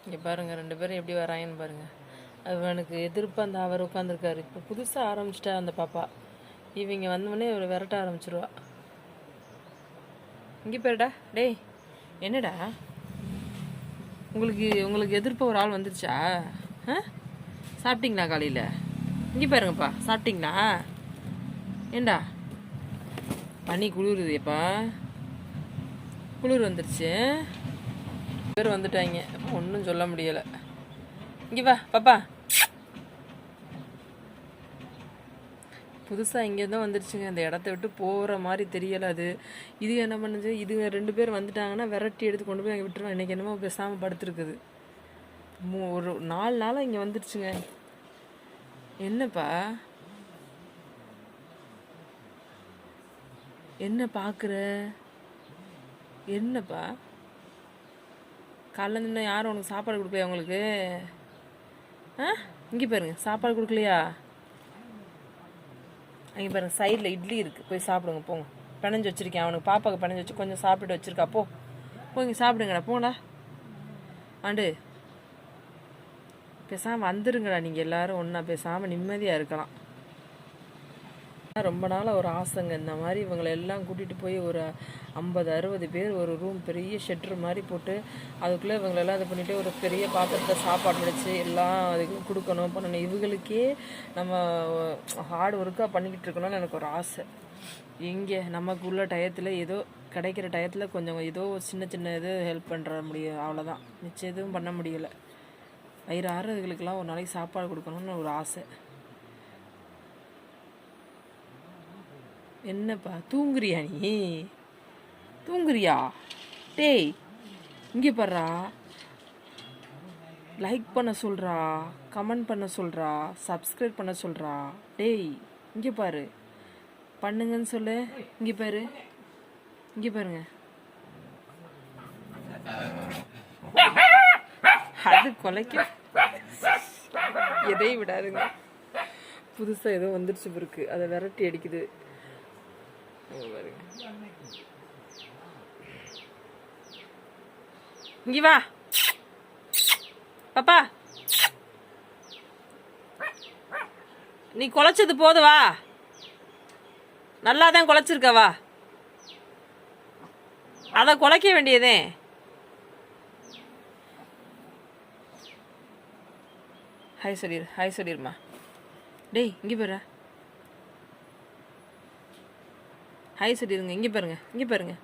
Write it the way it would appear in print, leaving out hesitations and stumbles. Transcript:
இங்கே பாருங்கள் 2 பேரும் எப்படி வராங்கன்னு பாருங்கள். அவனுக்கு எதிர்ப்பு அந்த அவர் உட்காந்துருக்காரு. இப்போ புதுசாக ஆரம்பிச்சிட்டா அந்த பாப்பா. இவங்க வந்தோடனே இவர் விரட்ட ஆரம்பிச்சிருவா. இங்கே பேருடா டேய், என்னடா உங்களுக்கு எதிர்ப்பு ஒரு ஆள் வந்துருச்சா? சாப்பிட்டீங்களா காலையில்? இங்கே பாருங்கப்பா, சாப்பிட்டீங்களா? ஏண்டா பனி குளிருதுப்பா, குளிர் வந்துருச்சு. பேர் வந்துட்டாங்க, ஒன்றும் சொல்ல முடியலை. இங்கே வா பாப்பா. புதுசாக இங்கேருந்தும் வந்துருச்சுங்க. அந்த இடத்த விட்டு போகிற மாதிரி தெரியலை. அது இது என்ன பண்ணுது, இதுங்க 2 பேர் வந்துட்டாங்கன்னா விரட்டி எடுத்து கொண்டு போய் அங்கே விட்டுருவோம். இன்றைக்கி என்னமோ பேசாமல் படுத்துருக்குது. ஒரு 4 நாளாக இங்கே வந்துருச்சுங்க. என்னப்பா என்ன பார்க்குற? என்னப்பா காலைல இன்னும் யாரும் உனக்கு சாப்பாடு கொடுக்கலையா? உங்களுக்கு இங்கே பாருங்க, சாப்பாடு கொடுக்கலையா? அங்கே பாருங்க, சைடில் இட்லி இருக்குது, போய் சாப்பிடுங்க போங்க. பிணைஞ்சு வச்சுருக்கேன் அவனுக்கு, பாப்பாவுக்கு பிணைஞ்சு வச்சு கொஞ்சம் சாப்பிட்டு வச்சுருக்கா. போங்க சாப்பிடுங்கடா, போங்கடா. ஆண்டு பேசாமல் வந்துருங்கடா. நீங்கள் எல்லோரும் ஒன்றா பேசாமல் நிம்மதியாக இருக்கலாம். ரொம்ப நாளாக ஒரு ஆசைங்க, இந்த மாதிரி இவங்களை எல்லாம் கூட்டிகிட்டு போய் ஒரு 50-60 பேர் ஒரு ரூம், பெரிய ஷெட்ரு மாதிரி போட்டு அதுக்குள்ளே இவங்களெல்லாம் இது பண்ணிவிட்டு ஒரு பெரிய பாத்திரத்தில் சாப்பாடு வச்சு எல்லாம் அதுக்கு கொடுக்கணும் பண்ணணும். இவங்களுக்கே நம்ம ஹார்ட் ஒர்க்காக பண்ணிக்கிட்டு இருக்கணும்னு எனக்கு ஒரு ஆசை. எங்கே நமக்கு உள்ள டயத்தில் ஏதோ கிடைக்கிற டயத்தில் கொஞ்சம் ஏதோ சின்ன சின்ன இது ஹெல்ப் பண்ணுற முடியும், அவ்வளோதான். மிச்சம் எதுவும் பண்ண முடியலை. வயிறு ஆறுறதுகளுக்கெல்லாம் ஒரு நாளைக்கு சாப்பாடு கொடுக்கணும்னு ஒரு ஆசை. என்னப்பா தூங்குறியா? நீ தூங்குறியா? டேய் இங்கே பாடுறா, லைக் பண்ண சொல்கிறா, கமெண்ட் பண்ண சொல்கிறா, சப்ஸ்கிரைப் பண்ண சொல்கிறா. டேய் இங்கே பாரு, பண்ணுங்கன்னு சொல்லு. இங்கே பாரு, இங்கே பாருங்க. அது கொலைக்க எதையும் விடாதுங்க. புதுசாக ஏதோ வந்துருச்சு பிறகு அதை விரட்டி அடிக்குது. இங்க வா பாப்பா, நீ குலைச்சது போதுவா? நல்லா தான் குலைச்சிருக்கவா, அதை குலைக்க வேண்டியதே. ஹாய் சொல்லிடு, ஹாய் சொல்லிடுமா. டேய் இங்கே பாரு, ஹாய் சொல்லிடுங்க. இங்கே பாருங்க, இங்கே பாருங்க.